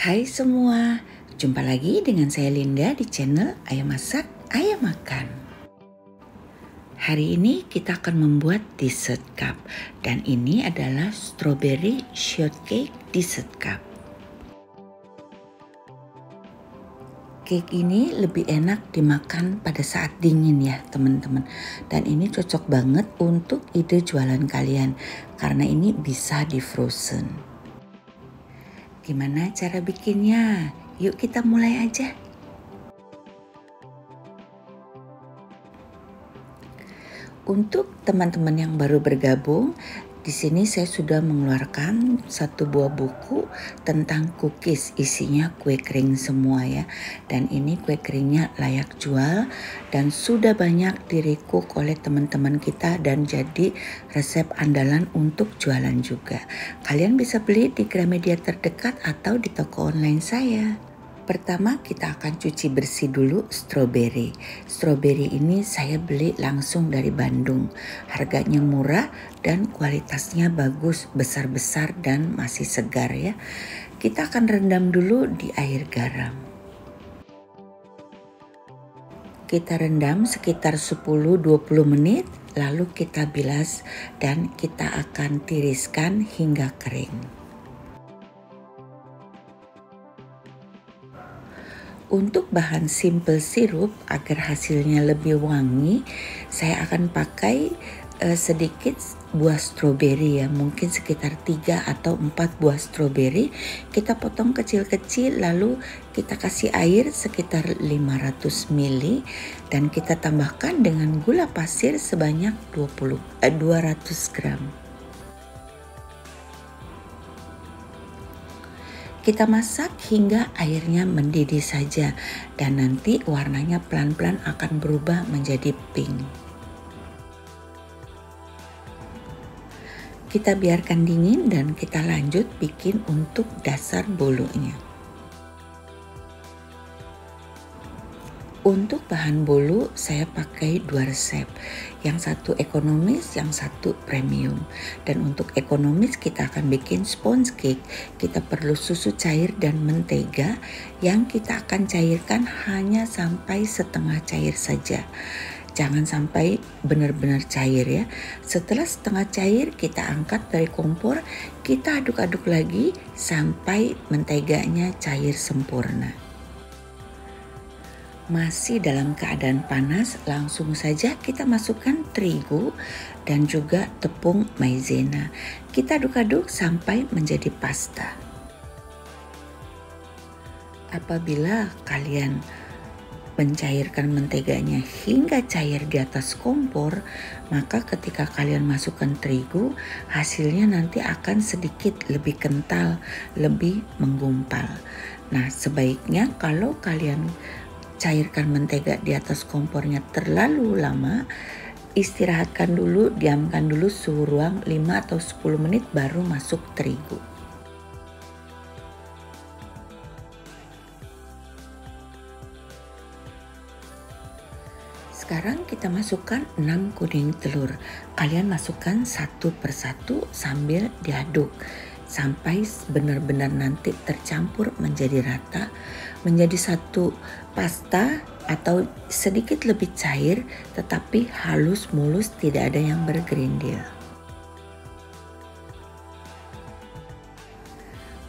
Hai semua, jumpa lagi dengan saya Linda di channel Ayah Masak, Ayah Makan. Hari ini kita akan membuat dessert cup dan ini adalah strawberry shortcake dessert cup. Cake ini lebih enak dimakan pada saat dingin ya teman-teman. Dan ini cocok banget untuk ide jualan kalian karena ini bisa di frozen. Gimana cara bikinnya? Yuk kita mulai aja. Untuk teman-teman yang baru bergabung, di sini saya sudah mengeluarkan satu buah buku tentang cookies, isinya kue kering semua ya. Dan ini kue keringnya layak jual dan sudah banyak di-recook oleh teman-teman kita dan jadi resep andalan untuk jualan juga. Kalian bisa beli di Gramedia terdekat atau di toko online saya. Pertama kita akan cuci bersih dulu strawberry. Strawberry ini saya beli langsung dari Bandung. Harganya murah dan kualitasnya bagus, besar-besar dan masih segar ya. Kita akan rendam dulu di air garam. Kita rendam sekitar 10-20 menit, lalu kita bilas dan kita akan tiriskan hingga kering. Untuk bahan simple sirup agar hasilnya lebih wangi, saya akan pakai sedikit buah stroberi ya, mungkin sekitar 3 atau 4 buah stroberi. Kita potong kecil-kecil lalu kita kasih air sekitar 500 ml dan kita tambahkan dengan gula pasir sebanyak 200 gram. Kita masak hingga airnya mendidih saja dan nanti warnanya pelan-pelan akan berubah menjadi pink. Kita biarkan dingin dan kita lanjut bikin untuk dasar bolunya. Untuk bahan bolu saya pakai 2 resep, yang satu ekonomis, yang satu premium. Dan untuk ekonomis kita akan bikin sponge cake. Kita perlu susu cair dan mentega yang kita akan cairkan hanya sampai setengah cair saja. Jangan sampai benar-benar cair ya. Setelah setengah cair kita angkat dari kompor, kita aduk-aduk lagi sampai menteganya cair sempurna. Masih dalam keadaan panas, langsung saja kita masukkan terigu dan juga tepung maizena. Kita aduk-aduk sampai menjadi pasta. Apabila kalian mencairkan menteganya hingga cair di atas kompor, maka ketika kalian masukkan terigu, hasilnya nanti akan sedikit lebih kental, lebih menggumpal. Nah, sebaiknya kalau kalian cairkan mentega di atas kompornya terlalu lama, istirahatkan dulu, diamkan dulu suhu ruang 5 atau 10 menit baru masuk terigu. Sekarang kita masukkan 6 kuning telur. Kalian masukkan satu persatu sambil diaduk sampai benar-benar nanti tercampur menjadi rata, menjadi satu pasta atau sedikit lebih cair tetapi halus mulus, tidak ada yang bergerindil.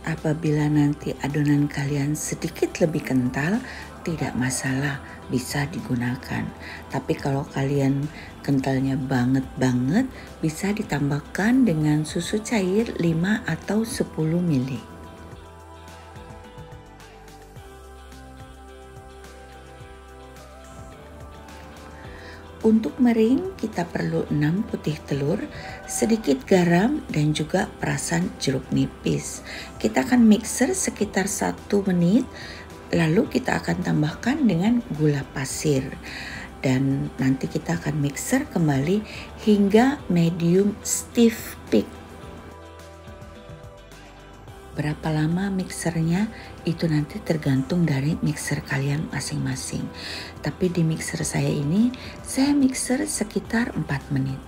Apabila nanti adonan kalian sedikit lebih kental, tidak masalah, bisa digunakan. Tapi kalau kalian kentalnya banget, bisa ditambahkan dengan susu cair 5 atau 10 ml. Untuk mering kita perlu 6 putih telur, sedikit garam dan juga perasan jeruk nipis. Kita akan mixer sekitar 1 menit, lalu kita akan tambahkan dengan gula pasir. Dan nanti kita akan mixer kembali hingga medium stiff peak. Berapa lama mixernya itu nanti tergantung dari mixer kalian masing-masing. Tapi di mixer saya ini, saya mixer sekitar 4 menit.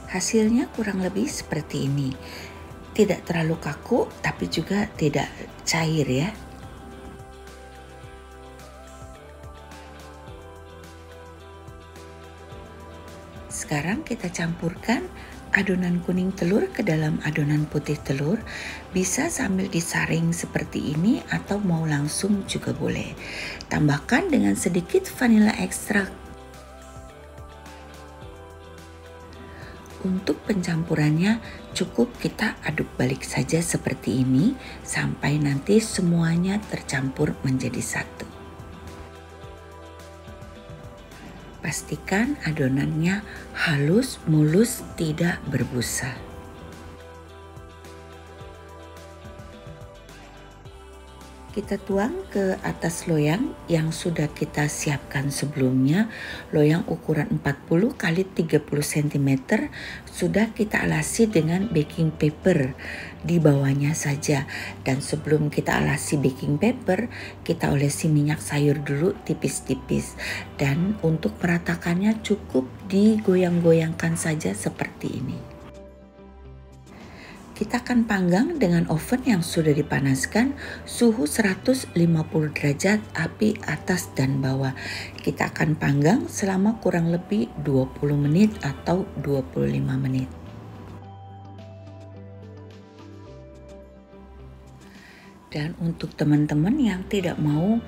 Hasilnya kurang lebih seperti ini. tidak terlalu kaku tapi juga tidak cair ya. Sekarang kita campurkan adonan kuning telur ke dalam adonan putih telur, bisa sambil disaring seperti ini atau mau langsung juga boleh. Tambahkan dengan sedikit vanilla ekstrak. Untuk pencampurannya cukup kita aduk balik saja seperti ini sampai nanti semuanya tercampur menjadi satu. Pastikan adonannya halus, mulus, tidak berbusa. Kita tuang ke atas loyang yang sudah kita siapkan sebelumnya. Loyang ukuran 40 x 30 cm sudah kita alasi dengan baking paper di bawahnya saja. Dan sebelum kita alasi baking paper, kita olesi minyak sayur dulu tipis-tipis. Dan untuk meratakannya cukup digoyang-goyangkan saja seperti ini. Kita akan panggang dengan oven yang sudah dipanaskan, suhu 150 derajat, api atas dan bawah. Kita akan panggang selama kurang lebih 20 menit atau 25 menit. Dan untuk teman-teman yang tidak mau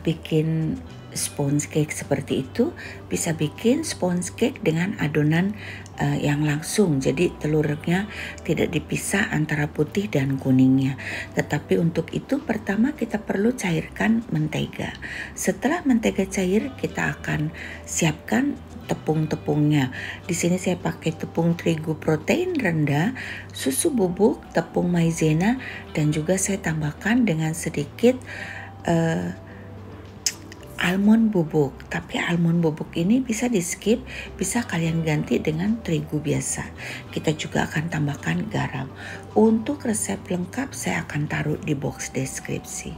bikin sponge cake seperti itu, bisa bikin sponge cake dengan adonan yang langsung, jadi telurnya tidak dipisah antara putih dan kuningnya. Tetapi untuk itu pertama kita perlu cairkan mentega. Setelah mentega cair, kita akan siapkan tepung-tepungnya. Di sini saya pakai tepung terigu protein rendah, susu bubuk, tepung maizena, dan juga saya tambahkan dengan sedikit almond bubuk. Tapi almond bubuk ini bisa di skip, bisa kalian ganti dengan terigu biasa. Kita juga akan tambahkan garam. Untuk resep lengkap saya akan taruh di box deskripsi.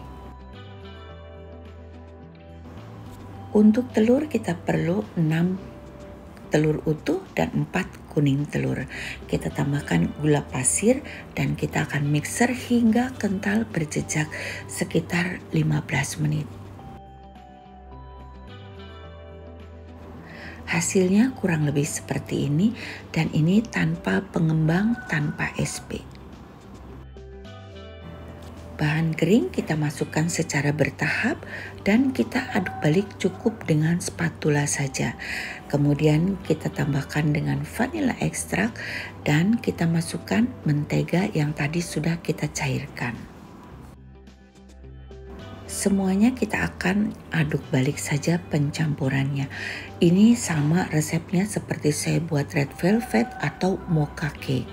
Untuk telur kita perlu 6 telur utuh dan 4 kuning telur. Kita tambahkan gula pasir dan kita akan mixer hingga kental berjejak sekitar 15 menit. Hasilnya kurang lebih seperti ini, dan ini tanpa pengembang, tanpa SP. Bahan kering kita masukkan secara bertahap dan kita aduk balik cukup dengan spatula saja. Kemudian kita tambahkan dengan vanilla ekstrak dan kita masukkan mentega yang tadi sudah kita cairkan. Semuanya kita akan aduk balik saja pencampurannya. Ini sama resepnya seperti saya buat red velvet atau mocha cake.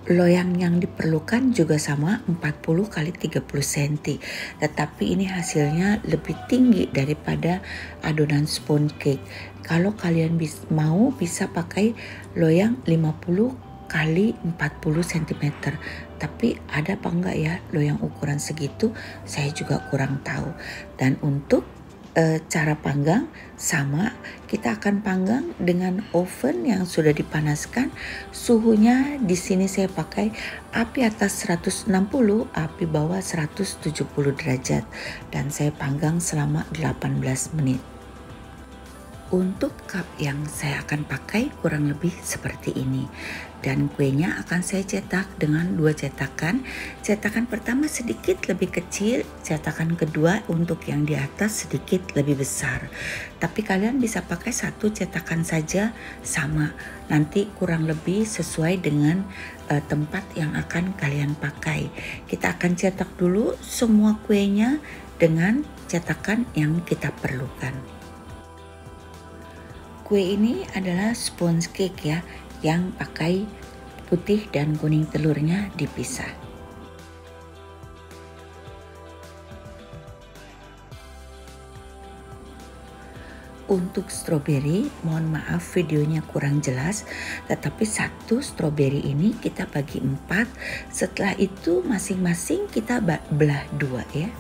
Loyang yang diperlukan juga sama 40 x 30 cm, tetapi ini hasilnya lebih tinggi daripada adonan sponge cake. Kalau kalian mau bisa pakai loyang 50 x 40 cm, tapi ada apa enggak ya loyang ukuran segitu, saya juga kurang tahu. Dan untuk cara panggang sama, kita akan panggang dengan oven yang sudah dipanaskan. Suhunya di sini saya pakai api atas 160, api bawah 170 derajat dan saya panggang selama 18 menit. Untuk cup yang saya akan pakai kurang lebih seperti ini. Dan kuenya akan saya cetak dengan 2 cetakan. Cetakan pertama sedikit lebih kecil, cetakan kedua untuk yang di atas sedikit lebih besar. Tapi kalian bisa pakai 1 cetakan saja sama. Nanti kurang lebih sesuai dengan tempat yang akan kalian pakai. Kita akan cetak dulu semua kuenya dengan cetakan yang kita perlukan. Kue ini adalah sponge cake ya, yang pakai putih dan kuning telurnya dipisah. Untuk stroberi, mohon maaf videonya kurang jelas, tetapi 1 stroberi ini kita bagi 4. Setelah itu masing-masing kita belah 2 ya.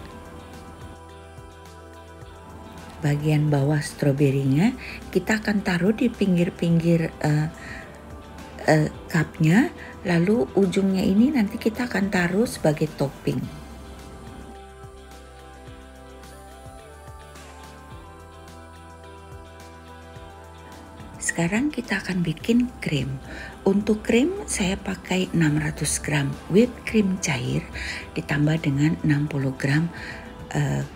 Bagian bawah stroberinya kita akan taruh di pinggir-pinggir cupnya, lalu ujungnya ini nanti kita akan taruh sebagai topping. Sekarang kita akan bikin krim. Untuk krim saya pakai 600 gram whipped cream cair ditambah dengan 60 gram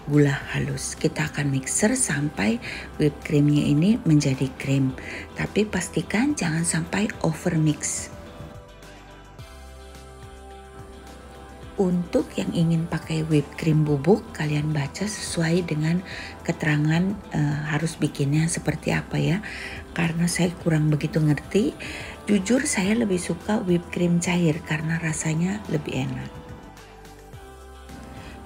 gula halus. Kita akan mixer sampai whipped creamnya ini menjadi krim. Tapi pastikan jangan sampai over mix. Untuk yang ingin pakai whipped cream bubuk, kalian baca sesuai dengan keterangan harus bikinnya seperti apa ya. Karena saya kurang begitu ngerti, jujur saya lebih suka whipped cream cair karena rasanya lebih enak.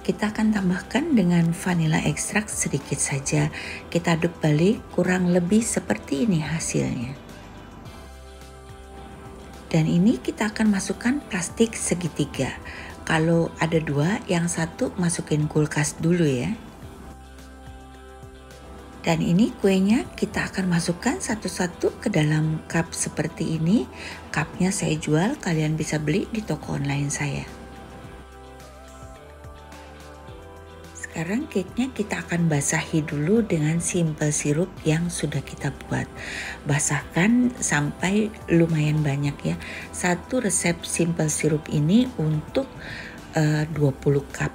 Kita akan tambahkan dengan vanilla ekstrak sedikit saja. Kita aduk balik, kurang lebih seperti ini hasilnya. Dan ini kita akan masukkan plastik segitiga. Kalau ada dua, yang satu masukin kulkas dulu ya. Dan ini kuenya kita akan masukkan satu-satu ke dalam cup seperti ini. Cupnya saya jual, kalian bisa beli di toko online saya. Sekarang cake-nya kita akan basahi dulu dengan simple sirup yang sudah kita buat. Basahkan sampai lumayan banyak ya. Satu resep simple sirup ini untuk 20 cup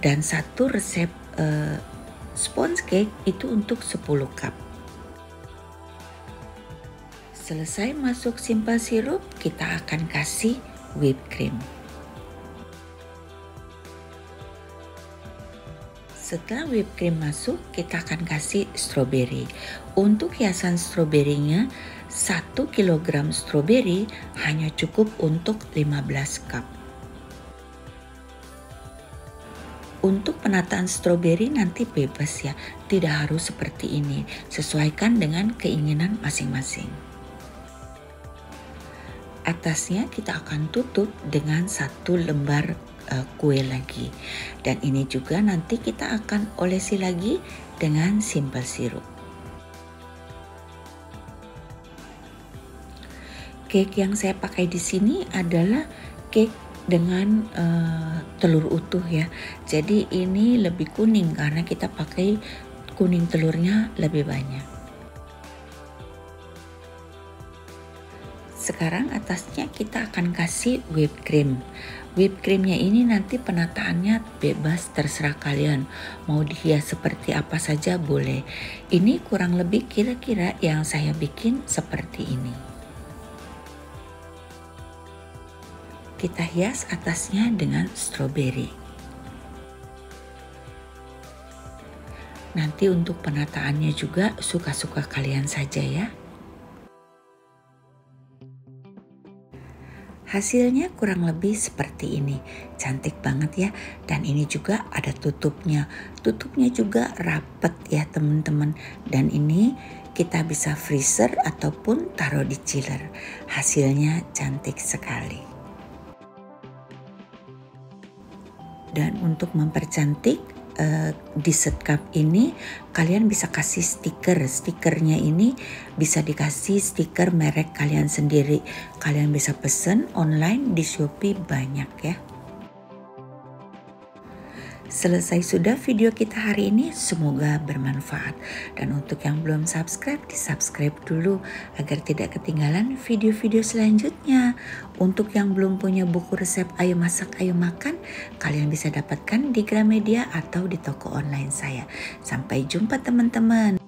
dan satu resep sponge cake itu untuk 10 cup. Selesai masuk simple sirup, kita akan kasih whipped cream. Setelah whipped cream masuk, kita akan kasih strawberry. Untuk hiasan stroberinya, 1 kg strawberry hanya cukup untuk 15 cup. Untuk penataan stroberi nanti bebas ya, tidak harus seperti ini. Sesuaikan dengan keinginan masing-masing. Atasnya kita akan tutup dengan 1 lembar kue lagi. Dan ini juga nanti kita akan olesi lagi dengan simple sirup. Cake yang saya pakai di sini adalah cake dengan telur utuh ya. Jadi ini lebih kuning karena kita pakai kuning telurnya lebih banyak. Sekarang atasnya kita akan kasih whipped cream. Whipped creamnya ini nanti penataannya bebas, terserah kalian. Mau dihias seperti apa saja boleh. Ini kurang lebih kira-kira yang saya bikin seperti ini. Kita hias atasnya dengan strawberry. Nanti untuk penataannya juga suka-suka kalian saja ya. Hasilnya kurang lebih seperti ini. Cantik banget ya. Dan ini juga ada tutupnya. Tutupnya juga rapet ya teman-teman. Dan ini kita bisa freezer ataupun taruh di chiller. Hasilnya cantik sekali. Dan untuk mempercantik dessert cup ini, kalian bisa kasih stiker. Stikernya ini bisa dikasih stiker merek kalian sendiri. Kalian bisa pesen online di Shopee banyak ya. Selesai sudah video kita hari ini, semoga bermanfaat. Dan untuk yang belum subscribe, di-subscribe dulu agar tidak ketinggalan video-video selanjutnya. Untuk yang belum punya buku resep Ayo Masak Ayo Makan, kalian bisa dapatkan di Gramedia atau di toko online saya. Sampai jumpa teman-teman.